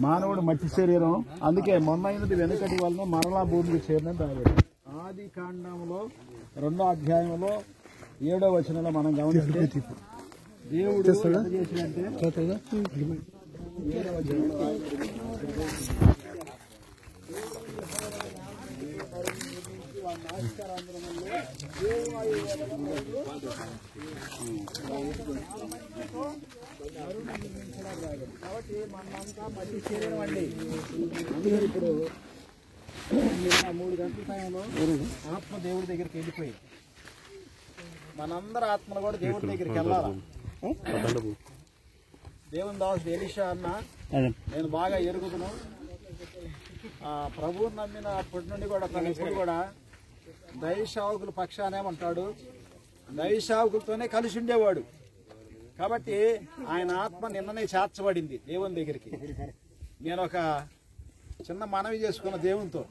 మానవుడు మట్టి శరీరం. అందుకే మొన్నైనది వెనుకటి వలన మరలా భూమికి చేరినది రాలేదు. ఆది కాండంలో 2వ అధ్యాయంలో 7వ వచనంలో మనం గమనిస్తే దేవుడు చేసినంటే 7వ వచనంలో కాబట్టి మనంతా మట్టి శరీరం అండి. అందుకే ఇప్పుడు నిన్న 3 గంటల టైంలో ఆత్మ దేవుడి దగ్గరికి వెళ్ళిపోయి మనందరి ఆత్మలు కూడా దేవుడి దగ్గరికి వెళ్ళాలా. దేవుని దాసుడు ఎలీషా అన్న నేను బాగా ఎరుగుతును. ప్రభువుని నమ్మిన అప్పటి నుండి కూడా తను ఎప్పుడు కూడా దైవశావకుల పక్షానే ఉంటాడు, దైవశావకులతోనే కలిసి ఉండేవాడు. కాబట్టి ఆయన ఆత్మ నిన్ననే చేర్చబడింది దేవుని దగ్గరికి. నేను ఒక చిన్న మనవి చేసుకున్న దేవునితో,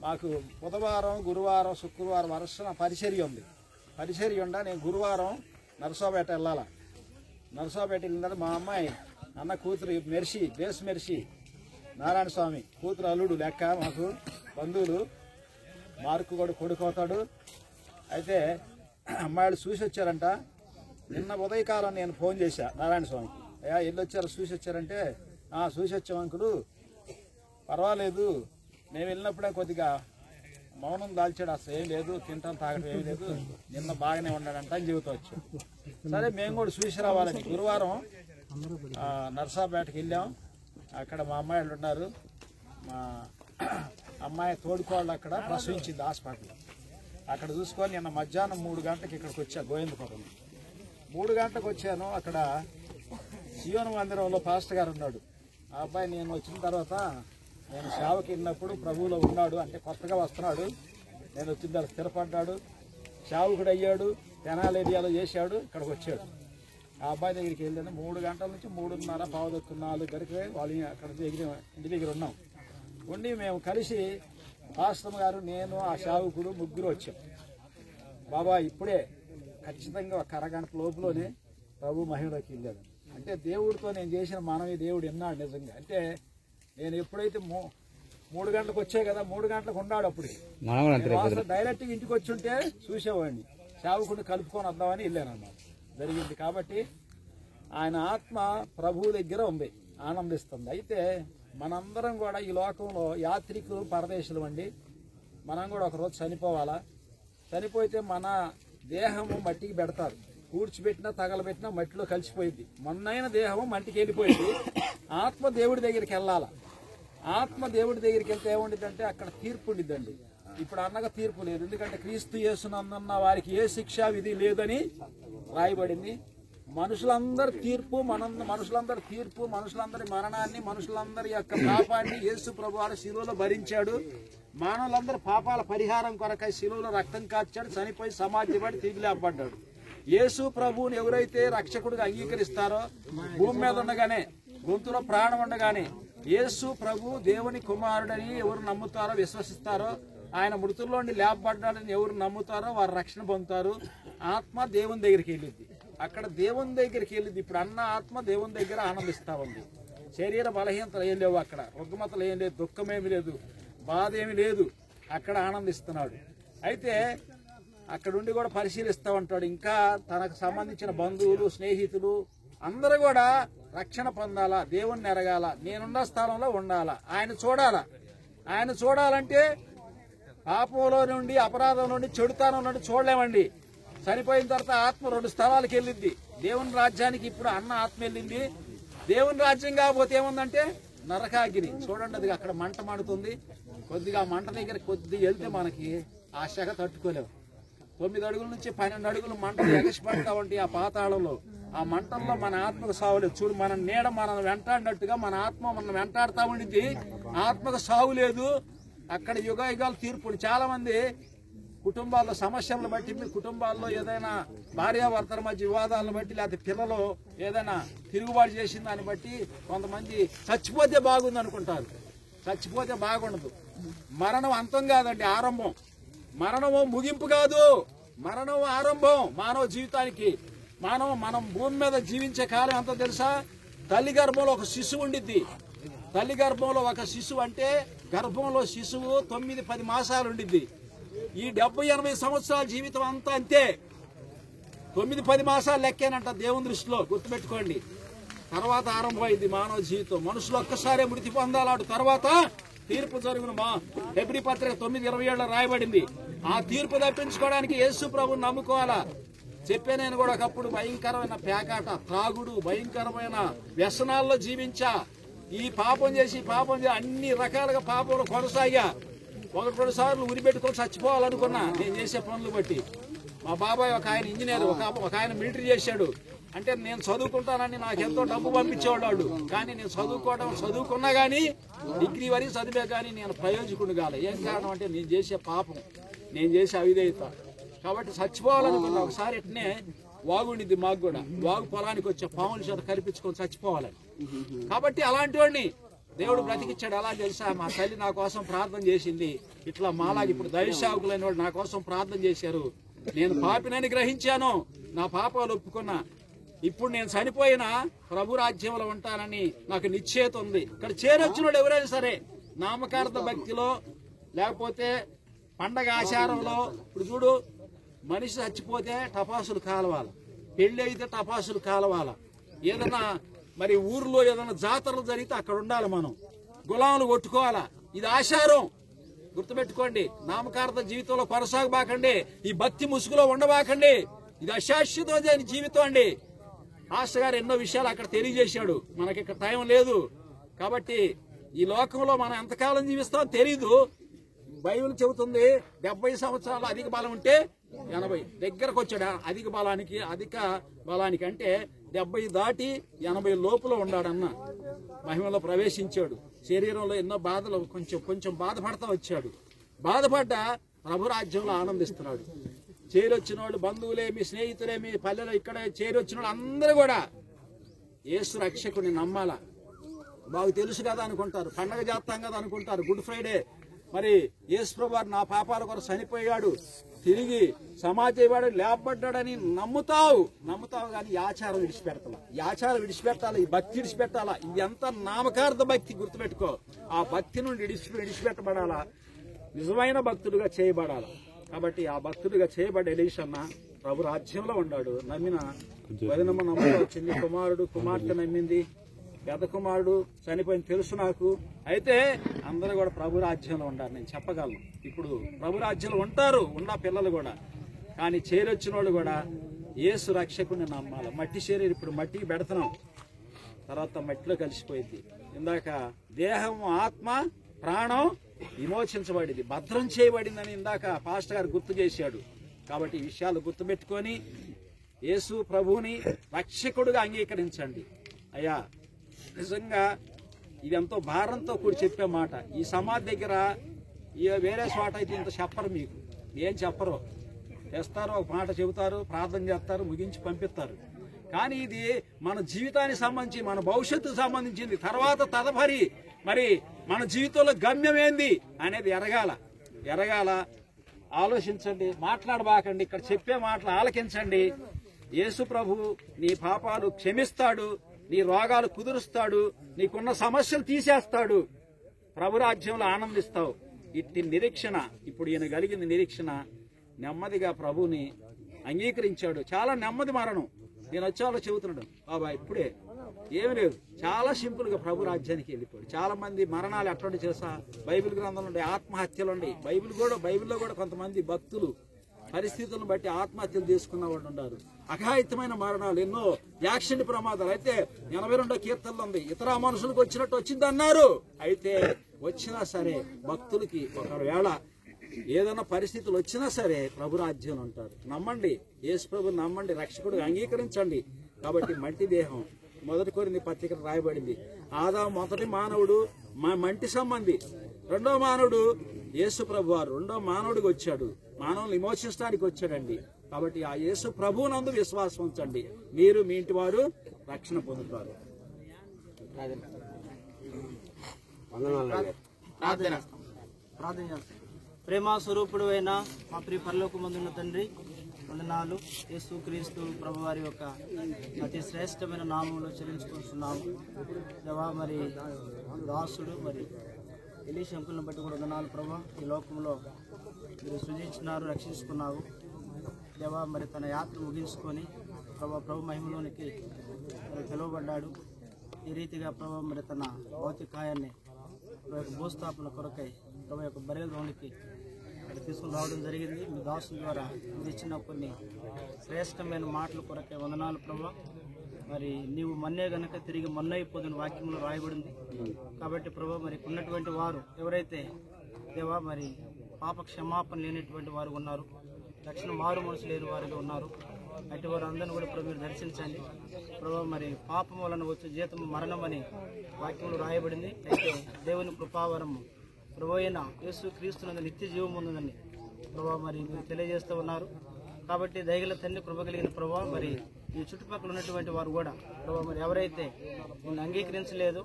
మాకు బుధవారం, గురువారం, శుక్రవారం వరుసన పరిచర్య ఉంది. పరిచర్య ఉండా నేను గురువారం నరసాపేట వెళ్ళాలా. నరసాపేట వెళ్ళిన తర్వాత మా అమ్మాయి అన్న కూతురు మెర్షి, దేశ మెర్షి నారాయణ స్వామి కూతురు అల్లుడు లెక్క మాకు బంధువులు. మార్కు కూడా కొడుకుతాడు. అయితే అమ్మాయిలు చూసి వచ్చారంట. నిన్న ఉదయకాలం నేను ఫోన్ చేశా నారాయణ స్వామికి, అయ్యా వెళ్ళొచ్చారు చూసి వచ్చారంటే చూసి వచ్చాం అంకులు, పర్వాలేదు మేము వెళ్ళినప్పుడే కొద్దిగా మౌనం దాల్చాడు, అసలు ఏం లేదు, తింటాం తాగడం ఏం లేదు, నిన్న బాగానే ఉన్నాడంట అని చెబుతూ వచ్చాం. సరే మేము కూడా చూసి రావాలని గురువారం నర్సాపేటకి వెళ్ళాం. అక్కడ మా అమ్మాయిలు ఉన్నారు. మా అమ్మాయి తోడుకోళ్ళు అక్కడ ప్రసవించింది హాస్పిటల్లో. అక్కడ చూసుకొని నిన్న మధ్యాహ్నం 3 గంటలకు ఇక్కడికి వచ్చా గోవిందపురం. 3 గంటలకు వచ్చాను. అక్కడ సియోను మందిరంలో పాస్టర్ గారు ఉన్నాడు. ఆ అబ్బాయి నేను వచ్చిన తర్వాత నేను సేవకి వెళ్ళినప్పుడు ప్రభువులో ఉన్నాడు, అంటే కొత్తగా వస్తున్నాడు. నేను వచ్చిన తర్వాత స్థిరపడ్డాడు, సేవకుడు అయ్యాడు, తెనాలి ఏరియాలో చేశాడు, ఇక్కడికి వచ్చాడు. ఆ అబ్బాయి దగ్గరికి వెళ్ళాను. 3 గంటల నుంచి 3:30 పావుదొక్కు 4 గడికి వాళ్ళు అక్కడ ఇంటి దగ్గర ఉన్నాం. ఉండి మేము కలిసి పాస్టర్ గారు, నేను, ఆ సేవకుడు ముగ్గురు వచ్చాం. బాబా ఇప్పుడే ఖచ్చితంగా ఒక అరగంట లోపులోనే ప్రభు మహిమలోకి వెళ్ళాడు. అంటే దేవుడితో నేను చేసిన మనవి దేవుడు విన్నాడు నిజంగా. అంటే నేను ఎప్పుడైతే 3 గంటలకు వచ్చాయి కదా, 3 గంటలకు ఉన్నాడు. అప్పుడు డైరెక్ట్గా ఇంటికి వచ్చి ఉంటే చూసేవాడిని, సేవకుడిని కలుపుకొని వద్దామని వెళ్ళానన్నమాట. జరిగింది. కాబట్టి ఆయన ఆత్మ ప్రభువు దగ్గర ఉంది, ఆనందిస్తుంది. అయితే మనందరం కూడా ఈ లోకంలో యాత్రికులు, పరదేశులు అండి. మనం కూడా ఒకరోజు చనిపోవాలా. చనిపోతే మన దేహము మట్టికి పెడతారు, కూర్చిపెట్టినా తగలబెట్టినా మట్టిలో కలిసిపోయింది. మొన్నైన దేహము మట్టికి వెళ్ళిపోయింది. ఆత్మ దేవుడి దగ్గరికి వెళ్ళాలా. ఆత్మ దేవుడి దగ్గరికి వెళ్తే ఏముండిద్దంటే అక్కడ తీర్పు ఉండిద్దండి. ఇప్పుడు అన్నగా తీర్పు లేదు, ఎందుకంటే క్రీస్తు యేసునందున్న వారికి ఏ శిక్షా విధి లేదని రాయబడింది. మనుషులందరి తీర్పు, మనుషులందరి మరణాన్ని, మనుషులందరి యొక్క పాపాన్ని యేసు ప్రభువారు శిలువలో భరించాడు. మానవులందరి పాపాల పరిహారం కొరకై శిలువలో రక్తం కార్చాడు, చనిపోయి సమాధిపడి తిరిగి లేపబడ్డాడు. యేసు ప్రభువుని ఎవరైతే రక్షకుడిగా అంగీకరిస్తారో, భూమి మీద ఉండగానే, గొంతులో ప్రాణం ఉండగానే యేసు ప్రభు దేవుని కుమారుడని ఎవరు నమ్ముతారో, విశ్వసిస్తారో, ఆయన మృతుల్లోండి లేపబడ్డాడని ఎవరు నమ్ముతారో వారు రక్షణ పొందుతారు. ఆత్మ దేవుని దగ్గరికి వెళ్ళింది. అక్కడ దేవుని దగ్గరికి వెళ్ళింది. ఇప్పుడు అన్న ఆత్మ దేవుని దగ్గర ఆనందిస్తా ఉంది. శరీర బలహీనతలు ఏం లేవు, అక్కడ రుగ్మతలు ఏం లేదు, దుఃఖమేమి లేదు, బాధ ఏమి లేదు, అక్కడ ఆనందిస్తున్నాడు. అయితే అక్కడుండి కూడా పరిశీలిస్తూ ఉంటాడు. ఇంకా తనకు సంబంధించిన బంధువులు, స్నేహితులు అందరూ కూడా రక్షణ పొందాలా, దేవుణ్ణి ఎరగాల, నేనున్న స్థలంలో ఉండాలా, ఆయన చూడాలా. ఆయన చూడాలంటే పాపంలో నుండి, అపరాధం నుండి, చెడుతనం నుండి చూడలేమండి. చనిపోయిన తర్వాత ఆత్మ 2 స్థలాలకు వెళ్ళింది. దేవుని రాజ్యానికి ఇప్పుడు అన్న ఆత్మ వెళ్ళింది. దేవుని రాజ్యం కాకపోతే ఏముందంటే నరకాగిరి. చూడండి, అది అక్కడ మంట మండుతుంది. కొద్దిగా మంట దగ్గర కొద్దిగా వెళ్తే మనకి ఆ శగ తట్టుకోలేము. 9 అడుగుల నుంచి 12 అడుగులు మంటలు ఎగసిపడతా ఉంటాయి ఆ పాతాళంలో. ఆ మంటల్లో మన ఆత్మకు సావులేదు. చూడు, మన నీడ మనం వెంటాడినట్టుగా మన ఆత్మ మనం వెంటాడుతూ ఉండింది. ఆత్మకు సావు లేదు. అక్కడ యుగాలు తీర్పుని. చాలా మంది కుటుంబాల్లో సమస్యలను బట్టి, మీ కుటుంబాల్లో ఏదైనా భార్యాభర్తల మధ్య వివాదాలను బట్టి, లేకపోతే పిల్లలు ఏదైనా తిరుగుబాటు చేసిన దాన్ని బట్టి కొంతమంది చచ్చిపోతే బాగుంది అనుకుంటారు. చచ్చిపోతే బాగుండదు. మరణం అంతం కాదండి, ఆరంభం. మరణము ముగింపు కాదు, మరణం ఆరంభం మానవ జీవితానికి. మనం భూమి మీద జీవించే కాలం ఎంత తెలుసా? తల్లి గర్భంలో ఒక శిశువు ఉండిద్ది. తల్లి గర్భంలో ఒక శిశువు అంటే గర్భంలో శిశువు 9-10 మాసాలు ఉండిద్ది. ఈ 70-80 సంవత్సరాల జీవితం అంతా అంతే. 9-10 మాసాలు లెక్కేనంట దేవుని దృష్టిలో, గుర్తుపెట్టుకోండి. తర్వాత ఆరంభమైంది మానవ జీవితం. మనుషులు ఒక్కసారే మృతి పొందాలాడు, తర్వాత తీర్పు జరుగును. మా హెబ్రీ పత్రిక 9:27 రాయబడింది. ఆ తీర్పు తప్పించుకోవడానికి యేసు ప్రభువుని నమ్ముకోవాలా. చెప్పే నేను కూడా ఒకప్పుడు భయంకరమైన పేకాట, త్రాగుడు, భయంకరమైన వ్యసనాల్లో జీవించా. ఈ పాపం చేసి అన్ని రకాలుగా పాపంలో కొనసాగా. 1-2 సార్లు ఉరిపెట్టుకొని చచ్చిపోవాలనుకున్నా నేను చేసే పనులు బట్టి. మా బాబాయ్ ఒక ఆయన ఇంజనీర్, ఒక ఆయన మిలిటరీ చేశాడు. అంటే నేను చదువుకుంటానని నాకు ఎంతో డబ్బు పంపించేవాడు. కానీ నేను చదువుకున్నా కానీ డిగ్రీ వరకు చదివే కానీ నేను ప్రయోజకుడు కాలే. ఏం కారణం అంటే నేను చేసే పాపం, నేను చేసే అవిధేయత. కాబట్టి చచ్చిపోవాలనుకున్నా. ఒకసారి ఎట్నే వాగుండిద్ది మాకు కూడా, వాగు పొలానికి వచ్చే పాముల చేత కల్పించుకొని చచ్చిపోవాలని. కాబట్టి అలాంటి వాడిని దేవుడు బ్రతికిచ్చాడు. ఎలా తెలుసా, మా తల్లి నా కోసం ప్రార్థన చేసింది. ఇట్లా మాలాగా ఇప్పుడు దైవసేవకులైన వాడు నా కోసం ప్రార్థన చేశారు. నేను పాపినని గ్రహించాను, నా పాపాలు ఒప్పుకున్నా. ఇప్పుడు నేను చనిపోయినా ప్రభు రాజ్యంలో ఉంటానని నాకు నిశ్చయిత ఉంది. ఇక్కడ చేరొచ్చిన వాడు ఎవరైనా సరే నామకార్థ భక్తిలో లేకపోతే పండగ ఆచారంలో, ఇప్పుడు చూడు, మనిషి చచ్చిపోతే టపాసులు కాలవాల, పెళ్లి అయితే టపాసులు కాలవాల, ఏదైనా మరి ఊర్లో ఏదైనా జాతరలు జరిగితే అక్కడ ఉండాలి, మనం గులాములు కొట్టుకోవాలా. ఇది ఆచారం, గుర్తుపెట్టుకోండి. నామకార్థ జీవితంలో కొనసాగబాకండి, ఈ భక్తి ముసుగులో ఉండబాకండి. ఇది అశాశ్వతమైన జీవితం అండి. పాస్టర్ గారు ఎన్నో విషయాలు అక్కడ తెలియజేశాడు. మనకి ఇక్కడ టైం లేదు కాబట్టి ఈ లోకంలో మనం ఎంతకాలం జీవిస్తామో తెలీదు. బైబిల్ చెబుతుంది 70 సంవత్సరాలు అధిక బలం ఉంటే 80 దగ్గరకు వచ్చాడు. అధిక బలానికి అంటే 70 దాటి 80 లోపల ఉన్నాడన్న మహిమలో ప్రవేశించాడు. శరీరంలో ఎన్నో బాధలు, కొంచెం బాధపడతా వచ్చాడు. బాధపడ్డ ప్రభు రాజ్యంలో ఆనందిస్తున్నాడు. చేరొచ్చిన వాళ్ళు, బంధువులేమి, స్నేహితులేమి, పల్లెలో ఇక్కడ చేరొచ్చిన వాళ్ళు అందరూ కూడా యేసు రక్షకుడిని నమ్మాలా. బాగా తెలుసు కదా అనుకుంటారు, పండగ చేస్తాం కదా అనుకుంటారు, గుడ్ ఫ్రైడే. మరి యేసు ప్రభువు నా పాపాల కొరకు చనిపోయాడు, తిరిగి సమాజవాడు లేపబడ్డాడని నమ్ముతావు కానీ ఈ ఆచారం విడిచిపెట్టాలి, ఈ భక్తి విడిచిపెట్టాలా. ఇది ఎంత నామకార్థ భక్తి, గుర్తుపెట్టుకో. ఆ భక్తి నుండి విడిచిపెట్టబడాలా, నిజమైన భక్తుడుగా చేయబడాలా. కాబట్టి ఆ భక్తుడిగా చేయబడ్డ ఎలీషన్న ప్రభు రాజ్యంలో ఉన్నాడు. నమ్మిన వదినమ్మ నమ్మకం వచ్చింది, కుమార్తె నమ్మింది, పెద్ద కుమారుడు చనిపోయింది తెలుసు నాకు. అయితే అందరూ కూడా ప్రభు రాజ్యంలో ఉండారు, నేను చెప్పగలను. ఇప్పుడు ప్రభు రాజ్యంలో ఉంటారు పిల్లలు కూడా. కానీ చేరొచ్చిన వాళ్ళు కూడా యేసు రక్షకుని నమ్మాలి. మట్టి శరీరం ఇప్పుడు మట్టికి పెడుతున్నాం, తర్వాత మట్టిలో కలిసిపోయింది. ఇందాక దేహం, ఆత్మ, ప్రాణం విమోచించబడింది, భద్రం చేయబడిందని ఇందాక పాస్టర్ గారు గుర్తు చేశాడు. కాబట్టి ఈ విషయాలు గుర్తుపెట్టుకొని యేసు ప్రభువుని రక్షకుడుగా అంగీకరించండి. అయ్యా నిజంగా ఇది ఎంతో భారంతో కూడి చెప్పే మాట. ఈ సమాధి దగ్గర వేరే చోట అయితే ఇంత చెప్పరు, మీకు ఏం చెప్పరు. చేస్తారు, ఒక మాట చెబుతారు, ప్రార్థన చేస్తారు, ముగించి పంపిస్తారు. కానీ ఇది మన జీవితానికి సంబంధించి, మన భవిష్యత్తుకు సంబంధించింది. తర్వాత తదుపరి మరి మన జీవితంలో గమ్యం ఏంది అనేది ఎరగాల. ఆలోచించండి, మాట్లాడబాకండి. ఇక్కడ చెప్పే మాటలు ఆలకించండి. యేసు ప్రభు నీ పాపాలు క్షమిస్తాడు, నీ రోగాలు కుదురుస్తాడు, నీకున్న సమస్యలు తీసేస్తాడు, ప్రభు రాజ్యంలో ఆనందిస్తావు. ఇట్టి నిరీక్షణ, ఇప్పుడు ఈయన కలిగిన నిరీక్షణ, నెమ్మదిగా ప్రభుని అంగీకరించాడు. చాలా నెమ్మది మరణం. నేను వచ్చేవాళ్ళు చెబుతున్నాడు, బాబా ఇప్పుడే ఏమి లేదు, చాలా సింపుల్ గా ప్రభు రాజ్యానికి వెళ్ళిపోయాడు. చాలా మంది మరణాలు ఎట్లాంటి చేసా బైబిల్ గ్రంథంలో ఉండే ఆత్మహత్యలుండి, బైబిల్లో కూడా కొంతమంది భక్తులు పరిస్థితులను బట్టి ఆత్మహత్యలు చేసుకున్న వాళ్ళు ఉన్నారు. అఘాయితమైన మరణాలు, ఎన్నో యాక్సిడెంట్ ప్రమాదాలు. అయితే 82వ కీర్తనలో ఉంది, ఇతర మనుషులకు వచ్చినట్టు వచ్చింది అన్నారు. అయితే వచ్చినా సరే భక్తులకి ఒకవేళ ఏదైనా పరిస్థితులు వచ్చినా సరే ప్రభు రాజ్యంలో ఉంటారు. నమ్మండి, యేసు ప్రభుని నమ్మండి, రక్షకుడు అంగీకరించండి. కాబట్టి మట్టి దేహం, 1 కొరింథీ పత్రిక రాయబడింది, ఆదాము మొదటి మానవుడు మంటి సంబంధి, రెండో మానవుడు యేసు ప్రభు వారు రెండో మానవుడికి వచ్చాడు, మానవులను విమోచించడానికి వచ్చాడండి. కాబట్టి ఆ యేసు ప్రభువునందు విశ్వాసం ఉంచండి, మీరు మీ ఇంటి వారు రక్షణ పొందుతారు. ప్రార్థన చేస్తాం. ప్రేమ స్వరూపుడు అయిన మా ప్రియ పరలోకమందున్న తండ్రి, వందనాలు. యేసుక్రీస్తు ప్రభువారి యొక్క అతి శ్రేష్టమైన నామంలో చెల్లించుకుంటున్నాము దేవా. మరి దాసుడు మరి ఎలీషా అంకుల్ని బట్టి కూడా వందనాలు ప్రభా. ఈ లోకంలో మీరు సృజించినారు, రక్షించుకున్నావు దేవా. మరి తన యాత్ర ముగించుకొని ప్రభు మహిమలోనికి మరి పిలువబడ్డాడు. ఈ రీతిగా ప్రభు మరి తన భౌతికాయాన్ని భూస్థాపన కొరకై ప్రభు యొక్క బరియల్ గ్రౌండ్కి తీసుకుని రావడం జరిగింది. మీ దాసుల ద్వారా ఇచ్చిన కొన్ని శ్రేష్టమైన మాటల కొరకై వందనాలు ప్రభు. మరి నీవు మన్నే గనక తిరిగి మన్నైపోదని వాక్యంలో రాయబడింది కాబట్టి ప్రభు మరి ఉన్నటువంటి వారు ఎవరైతే దేవా మరి పాప క్షమాపణ లేనటువంటి వారు ఉన్నారు, రక్షణ మారు మనసు లేని వారుగా ఉన్నారు, అటు వారు అందరినీ కూడా ప్రభు మీరు దర్శించండి ప్రభు. మరి పాపం వలన వచ్చే జీతం మరణం అని వాక్యంలో రాయబడింది. అయితే దేవుని కృపావరము ప్రభు అయిన యేసుక్రీస్తునందు నిత్య జీవం ఉందని ప్రభు మరి మీరు తెలియజేస్తూ ఉన్నారు. కాబట్టి దయగల తండ్రి కృప కలిగిన ప్రభు మరి ఈ చుట్టుపక్కల ఉన్నటువంటి వారు కూడా ప్రభు మరి ఎవరైతే నిన్ను అంగీకరించలేదు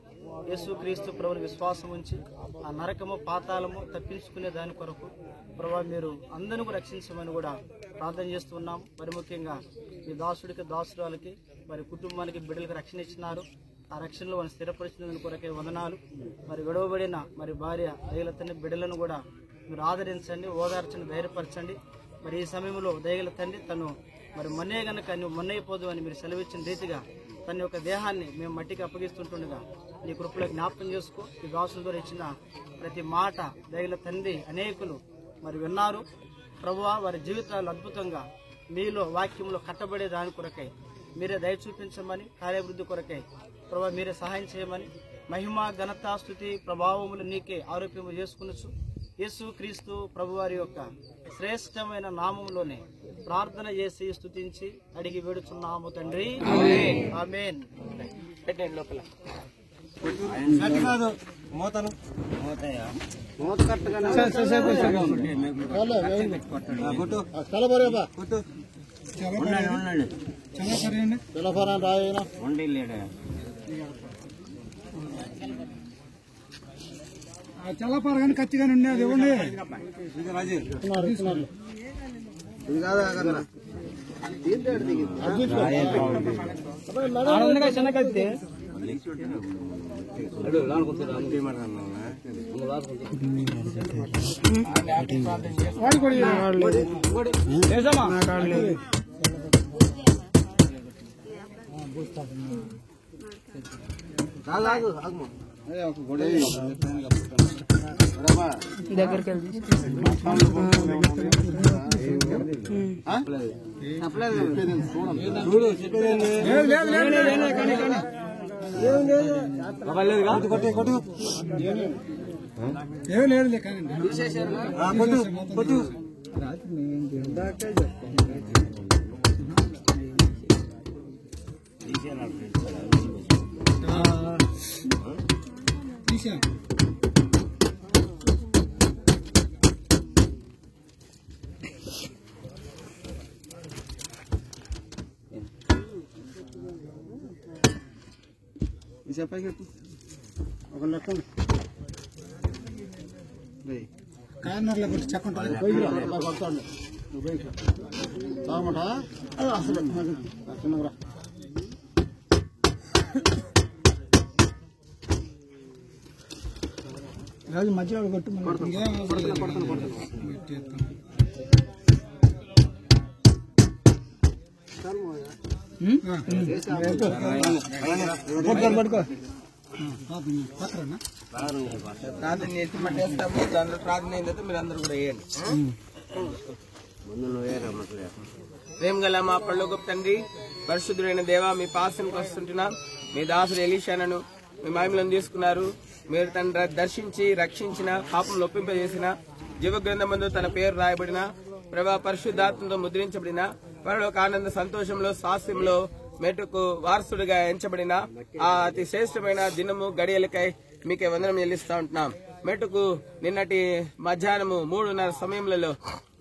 యేసుక్రీస్తు ప్రభుని విశ్వాసం ఉంచి ఆ నరకము పాతాళము తప్పించుకునే దాని కొరకు ప్రభు మీరు అందరినీ కూడా రక్షించమని కూడా ప్రార్థన చేస్తున్నాం. మరి ముఖ్యంగా మీ దాసుడికి దాసురాలకి మరి కుటుంబానికి బిడ్డలకు రక్షణ ఇచ్చినారు. ఆ రక్షణలో వాళ్ళు స్థిరపరిచినందుకు కొరకే వందనాలు. మరి గొడవబడిన మరి భార్య దయగల తండ్రి బిడ్డలను కూడా మీరు ఆదరించండి, ఓదార్చండి, ధైర్యపరచండి. మరి ఈ సమయంలో దయగల తండ్రి తను మరి మొన్నే గనక నువ్వు మొన్నైపోదు అని మీరు సెలవిచ్చిన రీతిగా తన యొక్క దేహాన్ని మేము మట్టికి అప్పగిస్తుంటుండగా నీ కృపలో జ్ఞాపకం చేసుకో. ఈ దాసుల ద్వారా ఇచ్చిన ప్రతి మాట దయగల తండ్రి అనేకులు మరి విన్నారు ప్రభువా. వారి జీవితాలు అద్భుతంగా మీలో వాక్యంలో కట్టబడే దాని కొరకై మీరే దయ చూపించమని, కార్యాభివృద్ధి కొరకై ప్రభావ మీరే సహాయం చేయమని, మహిమ ఘనత స్తుతి ప్రభావములు నీకే ఆరోప్యము చేసుకునొచ్చు యేసుక్రీస్తు ప్రభువారి యొక్క శ్రేష్టమైన నామములోనే ప్రార్థన చేసి స్తుతించి అడిగి వేడుచున్నాము తండ్రి, ఆమేన్. పెట్టండి లోపల చల్లపారు కానీ ఖచ్చితంగా ఉండేది ఇవ్వండి. చిన్న కత్తి దగ్గరికి లేదు కానీ కార్నర్లో కొట్టి చెప్పండి రాజు మధ్యలో కొట్టు పట్టుకో ప్రార్థన చేసి పట్టేస్తాము. దాంట్లో ప్రార్థన అయిన తర్వాత మీరు అందరూ కూడా వేయండి. ప్రేమ గల మా పరలోకపు తండ్రి, పరిశుద్ధుడైన దేవా, మీ పాసనకు వస్తుంటున్నాం. మీ దాసుడు ఎలీషాను మీ మహిమలను తీసుకున్నారు. మీరు తన దర్శించి రక్షించిన, పాపం ఒప్పింపజేసిన, జీవ గ్రంథమందు తన పేరు రాయబడిన, ప్రభా పరిశుద్ధాత్మతో ముద్రించబడిన, పరలోక ఆనంద సంతోషంలో స్వాస్థ్యంలో మెట్టుకు వారసుడిగా ఎంచబడిన ఆ అతి శ్రేష్టమైన దినము గడియలకై మీకే వందనం చెల్లిస్తా ఉంటున్నాం. మెట్టుకు నిన్నటి మధ్యాహ్నము 3:30 సమయంలో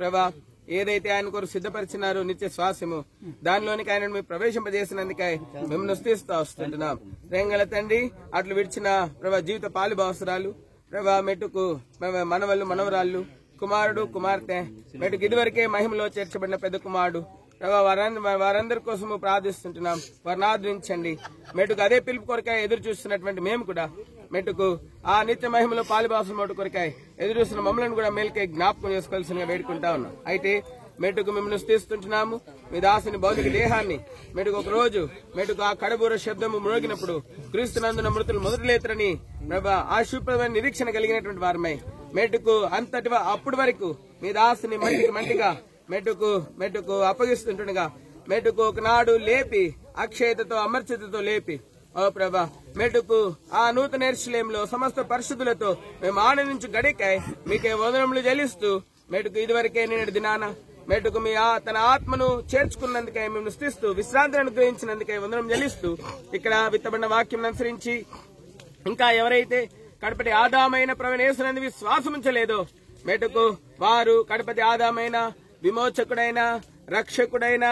ప్రభా ఏదైతే ఆయన కొరకు సిద్ధపరిచినారో నిత్య శ్వాసము, దానిలోనికి ఆయన మీరు ప్రవేశింపజేసినందుకై మిమ్మల్ని స్తుతిస్తా వస్తుంటున్నాం. ప్రేంగల తండ్రి, అట్లు విడిచిన ప్రభా జీవిత పాలుభావసరాలు ప్రభా మెట్టుకు మనవళ్ళు మనవరాళ్ళు, కుమారుడు కుమార్తె మెట్టుకు ఇదివరకే మహిమలో చేర్చబడిన పెద్ద కుమారుడు ప్రభా వారందరి కోసము ప్రార్థిస్తుంటున్నాం. వారిని ఆదరించండి. మెట్టుకు అదే పిలుపు కొరకాయ ఎదురు చూస్తున్నటువంటి మేము కూడా మెట్టుకు ఆ నిత్య మహిమలో పాలిభాసం మోటు కొరకాయ ఎదురు చూస్తున్న మమ్మల్ని కూడా మేలుకై జ్ఞాపకం చేసుకోవాల్సిందిగా వేడుకుంటా ఉన్నాం. అయితే మెట్టుకు మిమ్మల్ని స్తుతిస్తుంటున్నాము. మీ దాసుని భౌతిక దేహాన్ని మెట్టుకు ఒక రోజు మెట్టుకు ఆ కడబూర శబ్దము మ్రోగినప్పుడు క్రీస్తునందున మృతులు మొదలులేతరని ప్రభా ఆ శుభ్రమైన నిరీక్షణ కలిగినటువంటి వారమై మెట్టుకు అంతటి అప్పటి వరకు మీ దాసుని మంటిగా మెట్టుకు అప్పగిస్తుంటుండగా మెట్టుకు ఒకనాడు లేపి అక్షయతతో అమర్చితతో లేపి ఓ ప్రభా మెట్టుకు ఆ నూతన యెరూషలేములో సమస్త పరిశుద్ధులతో మేము ఆనందించు గడికై మీకే వందనములు చెల్లిస్తూ మెట్టుకు ఇదివరకే నిన్నటి దినాన మెట్టుకు మీ తన ఆత్మను చేర్చుకున్నందుకై మేము స్తుతిస్తూ విశ్రాంతిని అనుగ్రహించినందుకై వందనం చెల్లిస్తూ ఇక్కడ విత్తబడిన వాక్యం అనుసరించి ఇంకా ఎవరైతే కడపటి ఆదామైన ప్రవీణ యేసునందు విశ్వాసం ఉంచలేదో మెట్టుకు వారు కడపటి ఆదామైన విమోచకుడైన రక్షకుడైన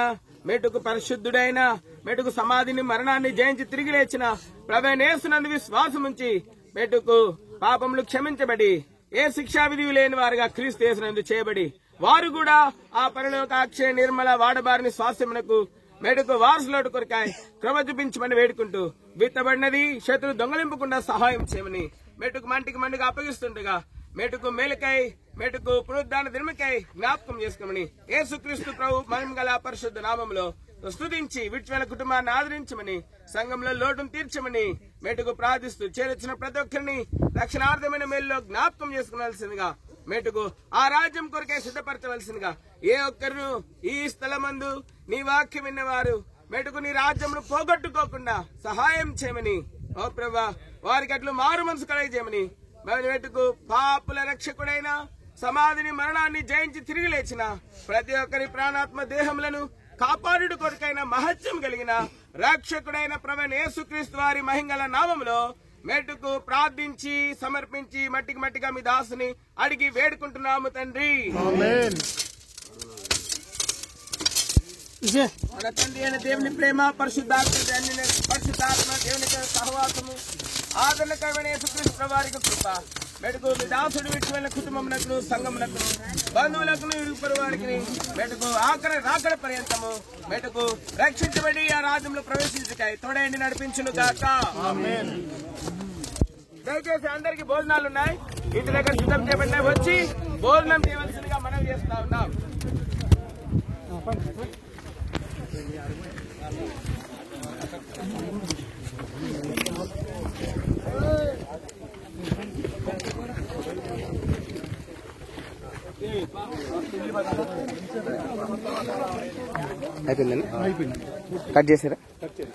మెట్టుకు పరిశుద్ధుడైన మెట్టుకు సమాధిని మరణాన్ని జయించి తిరిగి లేచిన ప్రవీణ యేసునందు విశ్వాసం ఉంచి మెట్టుకు పాపములు క్షమించబడి ఏ శిక్షా విధి లేని వారుగా క్రీస్తు యేసునందు చేయబడి వారు కూడా ఆ పరలోక అక్షయ నిర్మల వాడబారిని స్వాస్థ్యమునకు మెట్టుకు వారసులోటు కొరకాయ క్రమ చూపించమని వేడుకుంటూ విత్తబడినది శత్రువు దొంగలింపకుండా సహాయం చేయమని మెట్టుకు మంటిగా అప్పగిస్తుండగా మెట్టుకు మేలుకై మెట్టుకు పునరుద్ధాన దినమకై జ్ఞాపకం చేసుకోమని యేసుక్రీస్తు ప్రభు మహిమగల పరిశుద్ధ నామములో స్తుతించి విడిచిపోయిన కుటుంబాన్ని ఆదరించమని సంఘంలో లోటును తీర్చమని మెట్టుకు ప్రార్థిస్తూ చేరొచ్చిన ప్రతి ఒక్కరిని రక్షణార్థమైన మేలులో జ్ఞాపకం చేసుకోవాల్సిందిగా మెట్టుకు ఆ రాజ్యం కొరకే సిద్ధపరచవలసిందిగా ఏ ఒక్కరు ఈ స్థలమందు నీ వాక్యం విన్నవారు మెట్టుకు నీ రాజ్యమును పోగొట్టుకోకుండా సహాయం చేయమని ఓ ప్రభా వారికి అట్లు మారు మనసు కలగజేయమని మెట్టుకు పాపుల రక్షకుడైన సమాధిని మరణాన్ని జయించి తిరిగి లేచిన ప్రతి ఒక్కరి ప్రాణాత్మ దేహములను కాపాడుడు కొరకైన మహత్యం కలిగిన రక్షకుడైన ప్రవీణ యేసుక్రీస్తు వారి మహింగల నామములో మెట్టుకు ప్రార్థించి సమర్పించి మట్టిగా మీ దాసుని అడిగి వేడుకుంటున్నాము తండ్రి. మన తండ్రి అయిన దేవుని ప్రేమ పరిశుద్ధాత్మ దేవుని సహవాసము ఆదరణకరమైన యేసుక్రీస్తు వారికి కృప మెట్టుకు మీ దాసుడు విడిచిపోయిన కుటుంబమునకు సంఘమునకు బంధువులకు ఇరుపరు వారికి మెట్టుకు ఆఖరి రాకడ పర్యంతము మెట్టుకు రక్షించబడి ఆ రాజ్యంలో ప్రవేశించకాయ తోడైండి నడిపించును గాక. దయచేసి అందరికి భోజనాలు ఉన్నాయి, ఇంటి దగ్గర సిద్ధం చేయబడిన వచ్చి భోజనం చేయవలసిందిగా మనం చేస్తా ఉన్నాం. అయిపోయిందండి, కట్ చేసారా? వచ్చేది